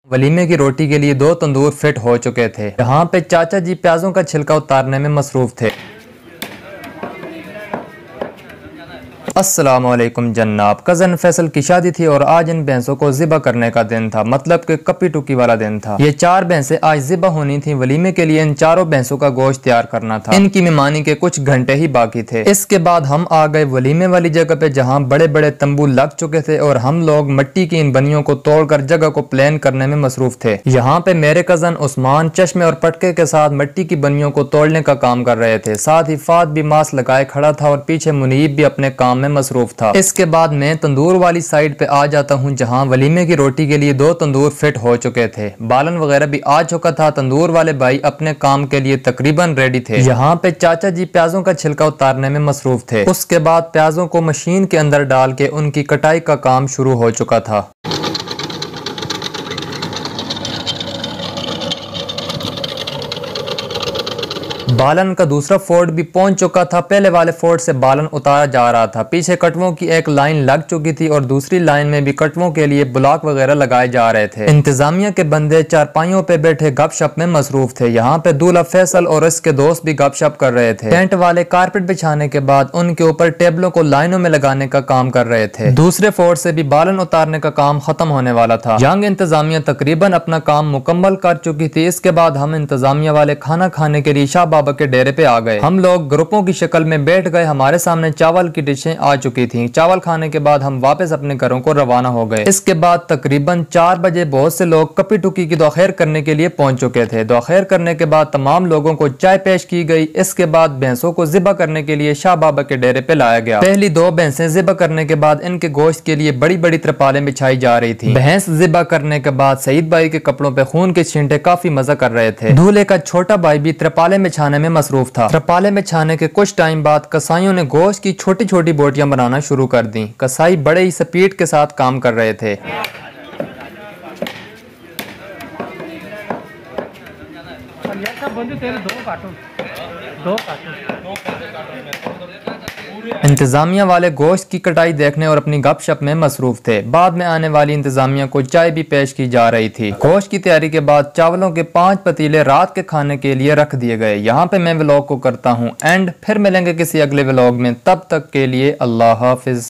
वलीमे की रोटी के लिए 2 तंदूर फिट हो चुके थे। यहाँ पे चाचा जी प्याजों का छिलका उतारने में मसरूफ थे। अस्सलामुअलैकुम जन्नाब। कज़न फैसल की शादी थी और आज इन भैंसों को ज़िबा करने का दिन था, मतलब कि कपी टुकी वाला दिन था। ये 4 भैंसें आज ज़िबा होनी थी। वलीमे के लिए इन चारों भैंसों का गोश्त तैयार करना था। इनकी मेहमानी के कुछ घंटे ही बाकी थे। इसके बाद हम आ गए वलीमे वाली जगह पे, जहाँ बड़े बड़े तंबू लग चुके थे और हम लोग मिट्टी की इन बनियों को तोड़कर जगह को प्लान करने में मसरूफ थे। यहाँ पे मेरे कज़न उस्मान चश्मे और पटके के साथ मिट्टी की बनियों को तोड़ने का काम कर रहे थे। साथ ही फात भी मास्क लगाए खड़ा था और पीछे मुनीब भी अपने काम में मसरूफ था। इसके बाद मैं तंदूर वाली साइड पे आ जाता हूँ, जहाँ वलीमे की रोटी के लिए 2 तंदूर फिट हो चुके थे। बालन वगैरह भी आ चुका था। तंदूर वाले भाई अपने काम के लिए तकरीबन रेडी थे। यहाँ पे चाचा जी प्याजों का छिलका उतारने में मसरूफ थे। उसके बाद प्याजों को मशीन के अंदर डाल के उनकी कटाई का काम शुरू हो चुका था। बालन का दूसरा फोर्ड भी पहुंच चुका था। पहले वाले फोर्ड से बालन उतारा जा रहा था। पीछे कटवों की एक लाइन लग चुकी थी और दूसरी लाइन में भी कटवों के लिए ब्लॉक वगैरह लगाए जा रहे थे। इंतजामिया के बंदे चारपाइयों पे बैठे गपशप में मसरूफ थे। यहाँ पे दूल्हा फैसल और इसके दोस्त भी गपशप कर रहे थे। टेंट वाले कारपेट बिछाने के बाद उनके ऊपर टेबलों को लाइनों में लगाने का काम कर रहे थे। दूसरे फोर्ड से भी बालन उतारने का काम खत्म होने वाला था। यंग इंतजामिया तकरीबन अपना काम मुकम्मल कर चुकी थी। इसके बाद हम इंतजामिया वाले खाना खाने के लिए शाह बाबा के डेरे पे आ गए। हम लोग ग्रुपों की शक्ल में बैठ गए। हमारे सामने चावल की डिशें आ चुकी थीं। चावल खाने के बाद हम वापस अपने घरों को रवाना हो गए। इसके बाद तकरीबन 4 बजे बहुत से लोग कपी टुकी की दुआखैर करने के लिए पहुंच चुके थे। दुआखैर करने के बाद तमाम लोगों को चाय पेश की गई। इसके बाद भैंसों को ज़िबा करने के लिए शाह बाबा के डेरे पे लाया गया। पहली 2 भैंसें ज़िबा करने के बाद इनके गोश्त के लिए बड़ी बड़ी त्रिपालें बिछाई जा रही थी। भैंस ज़िबा करने के बाद सईद भाई के कपड़ों पे खून के छींटे काफी मजा कर रहे थे। दूल्हे का छोटा भाई भी त्रिपालें बिछाने में मसरूफ था। त्रिपाले में छाने के कुछ टाइम बाद कसाईयों ने गोश्त की छोटी छोटी बोटियां बनाना शुरू कर दी। कसाई बड़े ही स्पीड के साथ काम कर रहे थे। इंतजामिया वाले गोश्त की कटाई देखने और अपनी गपशप में मसरूफ थे। बाद में आने वाली इंतजामिया को चाय भी पेश की जा रही थी। गोश्त की तैयारी के बाद चावलों के 5 पतीले रात के खाने के लिए रख दिए गए। यहाँ पे मैं व्लॉग को करता हूँ एंड फिर मिलेंगे किसी अगले व्लॉग में। तब तक के लिए अल्लाह हाफिज।